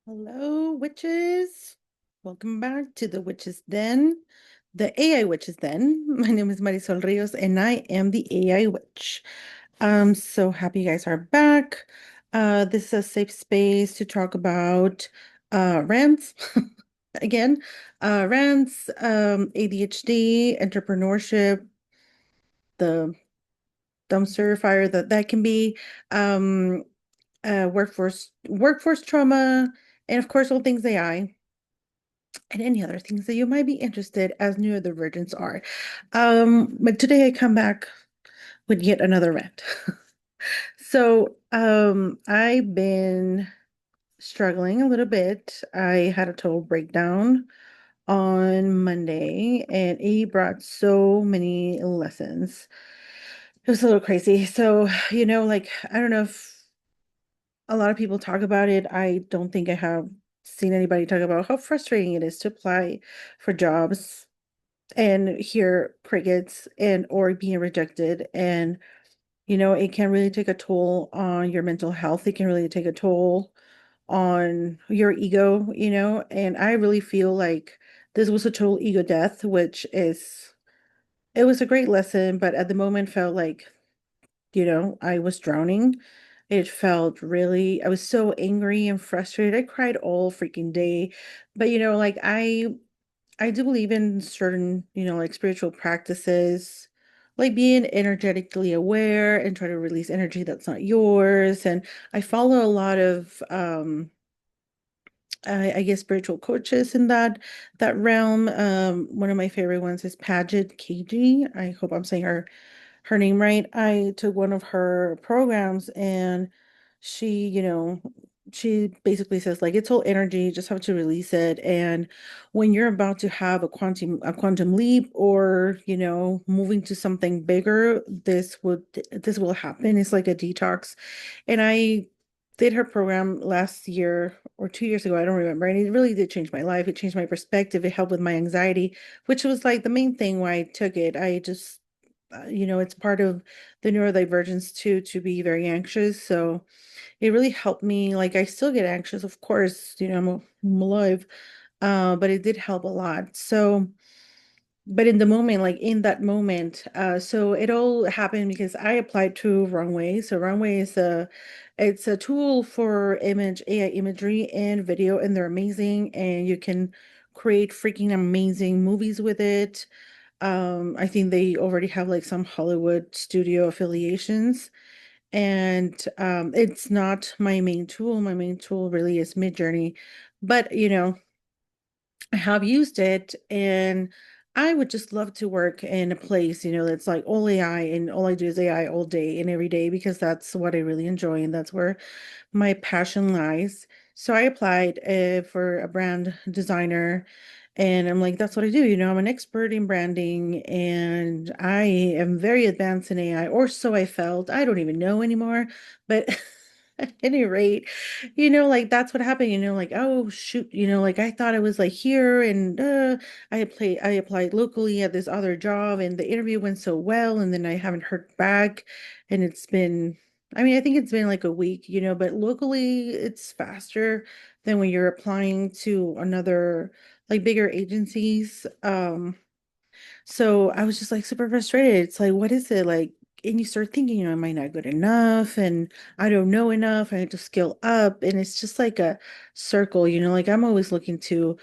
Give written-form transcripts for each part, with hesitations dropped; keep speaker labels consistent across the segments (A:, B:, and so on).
A: Hello, witches. Welcome back to the Witches Den, the AI Witches Den. My name is Marisol Rios, and I am the AI Witch. I'm so happy you guys are back. This is a safe space to talk about rants again, rants, ADHD, entrepreneurship, the dumpster fire that can be, um, workforce trauma, and of course all things AI and any other things that you might be interested as neurodivergents are. But today I come back with yet another rant. I've been struggling a little bit. I had a total breakdown on Monday, and it brought so many lessons. It was a little crazy. Like, I don't know if a lot of people talk about it. I don't think I have seen anybody talk about how frustrating it is to apply for jobs and hear crickets and or being rejected. And it can really take a toll on your mental health. It can really take a toll on your ego, and I really feel like this was a total ego death, which is it was a great lesson, but at the moment felt like, I was drowning. It felt really, I was so angry and frustrated. I cried all freaking day. But like I do believe in certain, like spiritual practices, like being energetically aware and try to release energy that's not yours. And I follow a lot of I guess spiritual coaches in that realm. One of my favorite ones is Paget KG. I hope I'm saying her name right. I took one of her programs, and she, she basically says like it's all energy, you just have to release it. And when you're about to have a quantum leap, or, moving to something bigger, this will happen. It's like a detox. And I did her program last year or 2 years ago, I don't remember. And it really did change my life. It changed my perspective. It helped with my anxiety, which was like the main thing why I took it. I just it's part of the neurodivergence too, to be very anxious. So it really helped me. Like, I still get anxious, of course, I'm alive. But it did help a lot. But in the moment, like in that moment, so it all happened because I applied to Runway. So Runway is it's a tool for AI imagery and video, and they're amazing. And you can create freaking amazing movies with it. I think they already have like some Hollywood studio affiliations. And it's not my main tool. My main tool really is Midjourney. But I have used it, and I would just love to work in a place, that's like all AI, and all I do is AI all day and every day, because that's what I really enjoy and that's where my passion lies. So I applied for a brand designer, and I'm like, that's what I do. I'm an expert in branding, and I am very advanced in AI, or so I felt. I don't even know anymore, but at any rate, like that's what happened, like, oh shoot, like I thought I was like here, and I applied locally at this other job, and the interview went so well, and then I haven't heard back. And it's been, I mean, I think it's been like a week, but locally it's faster than when you're applying to another, like, bigger agencies. So I was just like super frustrated. It's like, what is it like? And you start thinking, am I not good enough? And I don't know enough. I need to skill up. And it's just like a circle, like I'm always looking to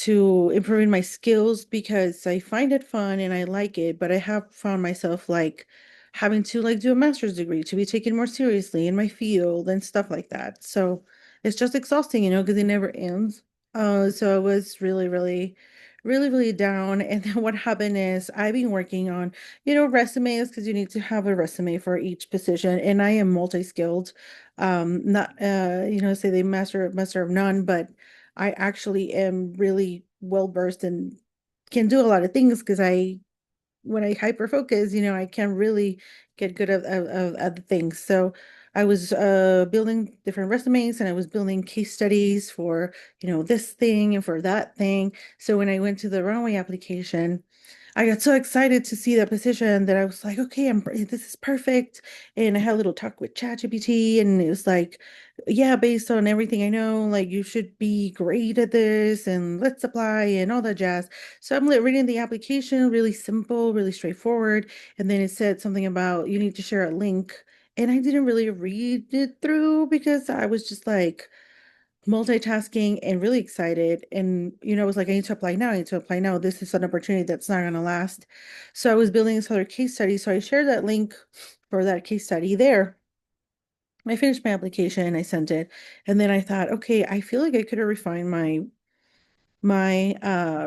A: improving my skills because I find it fun and I like it, but I have found myself like having to like do a master's degree to be taken more seriously in my field and stuff like that. So it's just exhausting, because it never ends. So I was really, really, really, really down. And then what happened is I've been working on, resumes, because you need to have a resume for each position. And I am multi-skilled. Not say they master of none, but I actually am really well versed and can do a lot of things, because when I hyper focus, I can really get good at the things. So I was building different resumes, and I was building case studies for, this thing and for that thing. So when I went to the Runway application, I got so excited to see that position that I was like, okay, this is perfect. And I had a little talk with ChatGPT, and it was like, yeah, based on everything I know, like you should be great at this, and let's apply and all that jazz. So I'm reading the application, really simple, really straightforward. And then it said something about you need to share a link. And I didn't really read it through because I was just like, multitasking and really excited. And, I was like, I need to apply now. I need to apply now. This is an opportunity that's not going to last. So I was building this other case study. So I shared that link for that case study there. I finished my application and I sent it. And then I thought, okay, I feel like I could have refined my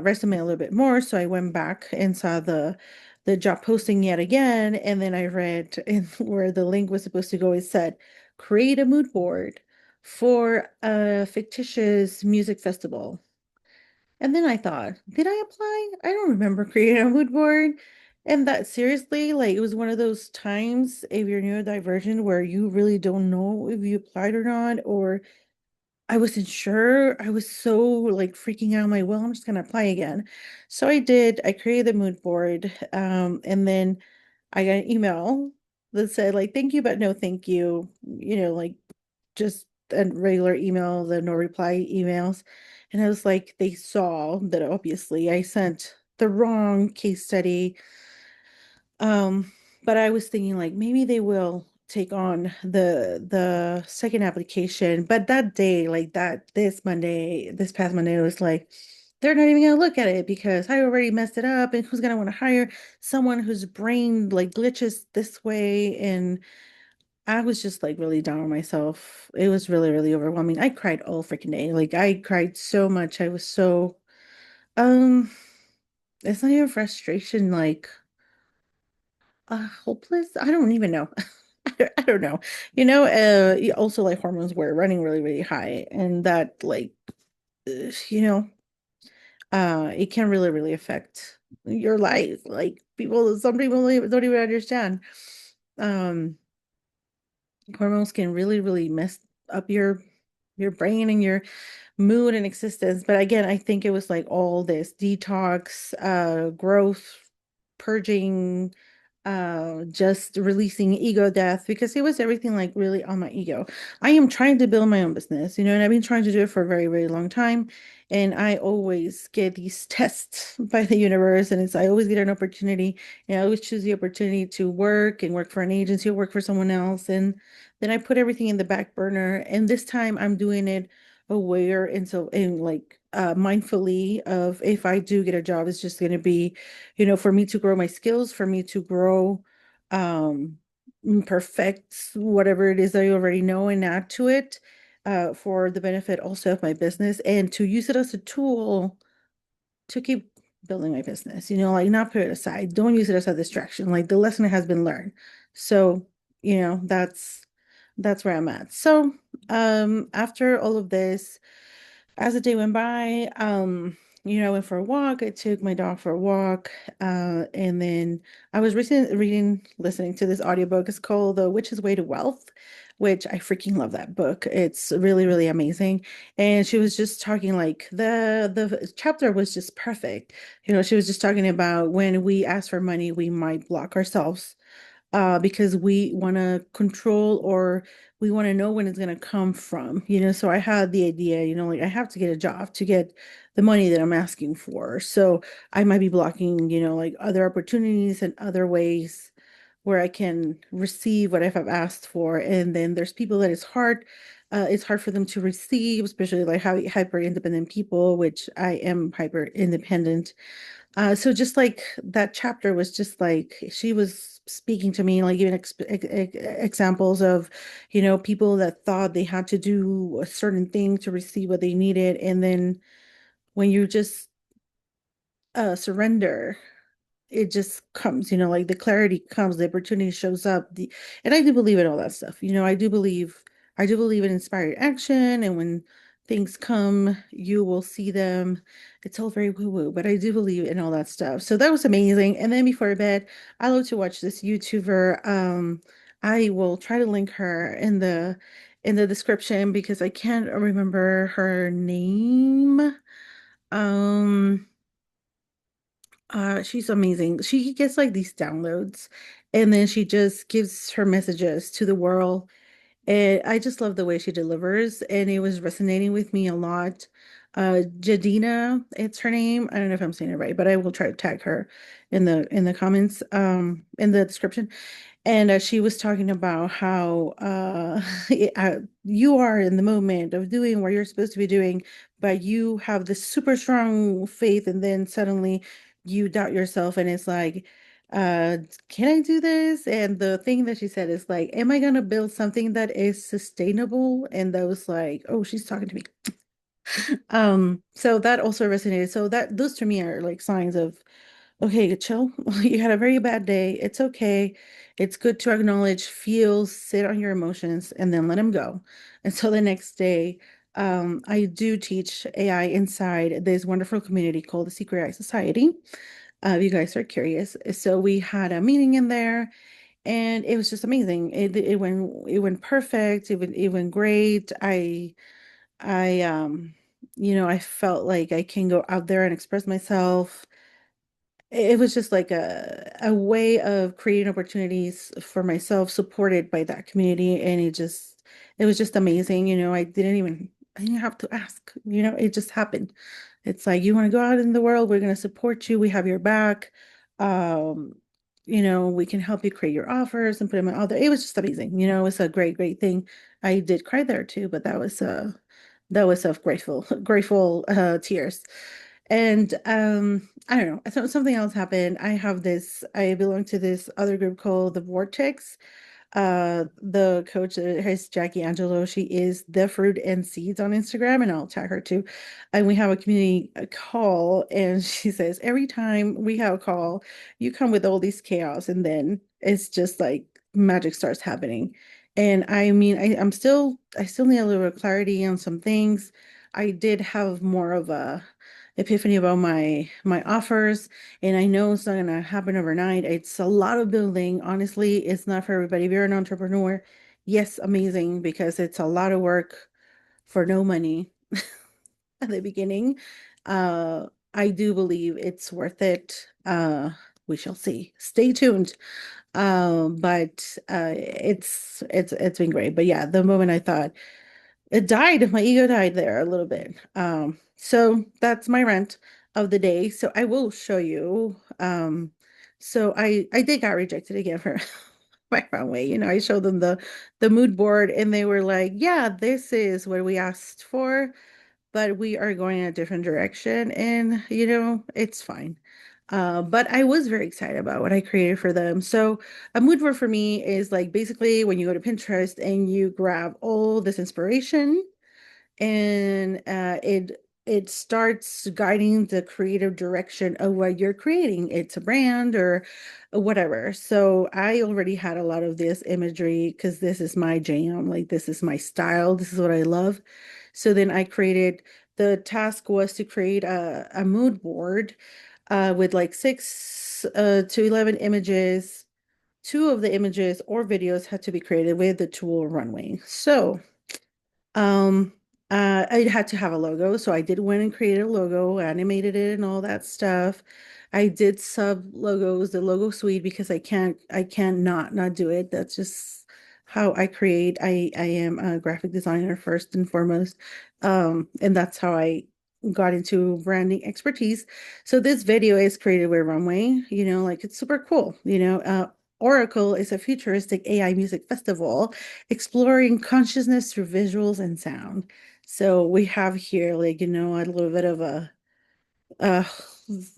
A: resume a little bit more. So I went back and saw the job posting yet again. And then I read in where the link was supposed to go, it said, create a mood board for a fictitious music festival. And then I thought, did I apply? I don't remember creating a mood board. And that seriously, like it was one of those times if you're neurodivergent where you really don't know if you applied or not, or I wasn't sure. I was so like freaking out. I'm like, well, I'm just gonna apply again. So I did. I created the mood board. And then I got an email that said, like, thank you, but no thank you. Like just a regular email, the no reply emails. And I was like, they saw that obviously I sent the wrong case study. Um, but I was thinking like maybe they will take on the second application. But that day, like this past Monday, it was like they're not even gonna look at it because I already messed it up. And who's gonna want to hire someone whose brain like glitches this way? And I was just like really down on myself. It was really, really overwhelming. I cried all freaking day. Like I cried so much. I was so um it's not even frustration, like hopeless. I don't even know. I don't know. Also like hormones were running really, really high, and that like you know, it can really, really affect your life. Like some people don't even understand. Um, Hormones can really, really mess up your brain and your mood and existence. But again, I think it was like all this detox, growth, purging, just releasing ego death because it was everything like really on my ego. I am trying to build my own business, and I've been trying to do it for a very, very long time. And I always get these tests by the universe, and I always get an opportunity, and I always choose the opportunity to work for an agency or work for someone else. And then I put everything in the back burner. And this time I'm doing it aware and so and like mindfully of if I do get a job, it's just going to be, for me to grow my skills, for me to grow, um, perfect whatever it is I already know and add to it, for the benefit also of my business and to use it as a tool to keep building my business, like not put it aside. Don't use it as a distraction. Like the lesson has been learned. So, that's where I'm at. So, after all of this, as the day went by, I went for a walk. I took my dog for a walk. And then I was recently listening to this audiobook. It's called The Witch's Way to Wealth, which I freaking love that book. It's really, really amazing. And she was just talking like the chapter was just perfect. She was just talking about when we ask for money, we might block ourselves because we want to control or we want to know when it's going to come from, So I had the idea, like I have to get a job to get the money that I'm asking for. So I might be blocking, like other opportunities and other ways where I can receive what I've asked for. And then there's people that it's hard for them to receive, especially like hyper independent people, which I am hyper independent. So just like that chapter was just like she was speaking to me, like giving examples of, people that thought they had to do a certain thing to receive what they needed. And then when you just surrender, it just comes, like the clarity comes, the opportunity shows up. And I do believe in all that stuff. I do believe in inspired action, and when things come, you will see them. It's all very woo-woo, but I do believe in all that stuff. So that was amazing. And then before bed, I love to watch this YouTuber. I will try to link her in the description because I can't remember her name. Um She's amazing. She gets like these downloads and then she just gives her messages to the world. And I just love the way she delivers, and it was resonating with me a lot. Jadina, it's her name. I don't know if I'm saying it right, but I will try to tag her in the comments, in the description. And she was talking about how you are in the moment of doing what you're supposed to be doing, but you have this super strong faith, and then suddenly you doubt yourself, and it's like, uh, can I do this? And the thing that she said is like, am I gonna build something that is sustainable? And that was like, oh, she's talking to me. So that also resonated. So that those to me are like signs of, okay, chill. You had a very bad day. It's okay. It's good to acknowledge, feel, sit on your emotions, and then let them go. And so the next day, I do teach AI inside this wonderful community called the Secret AI Society. If you guys are curious. So we had a meeting in there, and it was just amazing. It went perfect. It went great. I I felt like I can go out there and express myself. It was just like a way of creating opportunities for myself, supported by that community, and it was just amazing. I didn't have to ask, it just happened. It's like, you want to go out in the world, we're going to support you, we have your back. Um, we can help you create your offers and put them out there. It was just amazing. It was a great, great thing. I did cry there too, but that was of grateful tears. And I don't know. I thought something else happened. I belong to this other group called the Vortex. The coach is Jackie Angelo. She is the Fruit and Seeds on Instagram, and I'll tag her too. And we have a community call, and she says every time we have a call, you come with all these chaos, and then it's just like magic starts happening. And I mean, I still need a little clarity on some things. I did have more of a epiphany about my offers, and I know it's not gonna happen overnight. It's a lot of building. Honestly, it's not for everybody. If you're an entrepreneur, yes, amazing, because it's a lot of work for no money at the beginning. Uh, I do believe it's worth it. We shall see. Stay tuned. But it's been great. But yeah, the moment I thought it died, my ego died there a little bit. So that's my rant of the day. So I will show you. So I did got rejected again for my runway. I showed them the mood board, and they were like, "Yeah, this is what we asked for, but we are going in a different direction, and it's fine." But I was very excited about what I created for them. So a mood board for me is like basically when you go to Pinterest and you grab all this inspiration, and it starts guiding the creative direction of what you're creating. It's a brand or whatever. So I already had a lot of this imagery because this is my jam, like this is my style, this is what I love. So then the task was to create a mood board with like 6 to 11 images. Two of the images or videos had to be created with the tool Runway. So um, I had to have a logo, so I did went and created a logo, animated it, and all that stuff. I did sub logos, the logo suite, because I can't not do it. That's just how I create. I am a graphic designer first and foremost, and that's how I got into branding expertise. So this video is created with Runway. Like it's super cool. Oracle is a futuristic AI music festival exploring consciousness through visuals and sound. So we have here, like, a little bit of a uh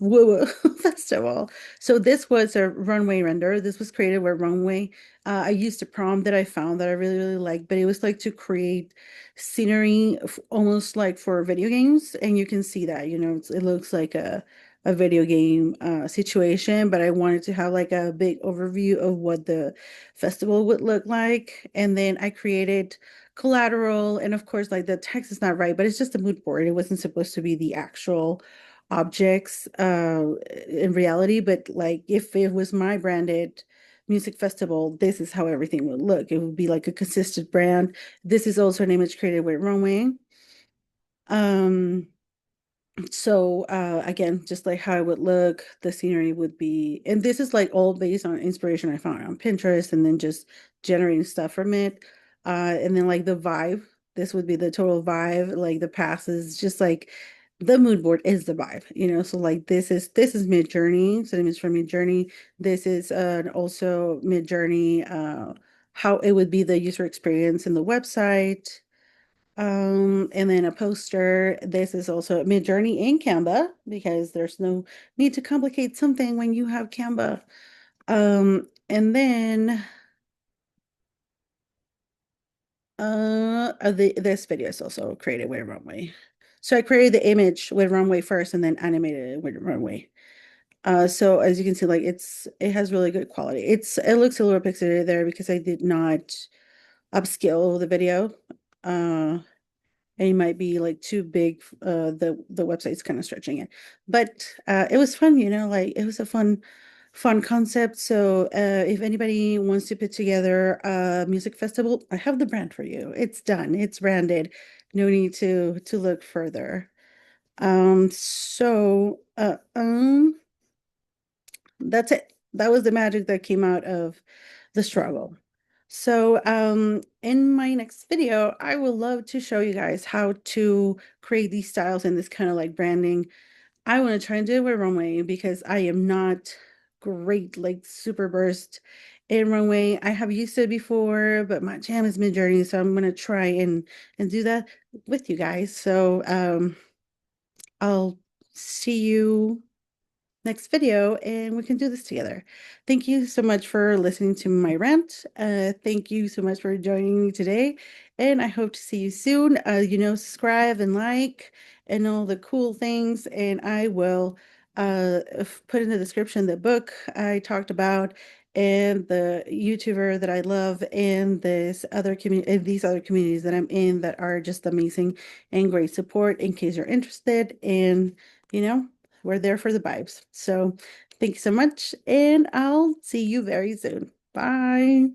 A: woo-woo festival. So this was a runway render. This was created with Runway. I used a prompt that I found that I really, really liked, but it was like to create scenery almost like for video games. And you can see that, it looks like a video game situation, but I wanted to have like a big overview of what the festival would look like. And then I created collateral, and of course, like the text is not right, but it's just a mood board. It wasn't supposed to be the actual objects in reality, but like if it was my branded music festival, this is how everything would look. It would be like a consistent brand. This is also an image created with Runway. Um, So again, just like how it would look, the scenery would be, and this is like all based on inspiration I found on Pinterest and then just generating stuff from it. And then like the vibe, this would be the total vibe, like the passes, just like the mood board is the vibe, you know. So like this is Mid Journey, so it's from Mid Journey. This is also Mid Journey, how it would be the user experience in the website. And then a poster. This is also Midjourney in Canva because there's no need to complicate something when you have Canva. And then this video is also created with Runway. So I created the image with Runway first and then animated it with Runway. So as you can see, like it has really good quality. It looks a little pixelated there because I did not upscale the video. And it might be like too big. The website's kind of stretching it, but it was fun, you know, like it was a fun concept. So if anybody wants to put together a music festival, I have the brand for you. It's done, it's branded. No need to look further. So that's it. That was the magic that came out of the struggle. So, in my next video, I would love to show you guys how to create these styles and this kind of like branding. I want to try and do it with Runway because I am not great, like super burst in Runway. I have used it before, but my jam is Midjourney, so I'm gonna try and do that with you guys. So, I'll see you next video and we can do this together. Thank you so much for listening to my rant. Thank you so much for joining me today. And I hope to see you soon. Subscribe and like and all the cool things. And I will put in the description the book I talked about and the YouTuber that I love and these other communities that I'm in that are just amazing and great support in case you're interested. And you know, we're there for the vibes. So thank you so much, and I'll see you very soon. Bye.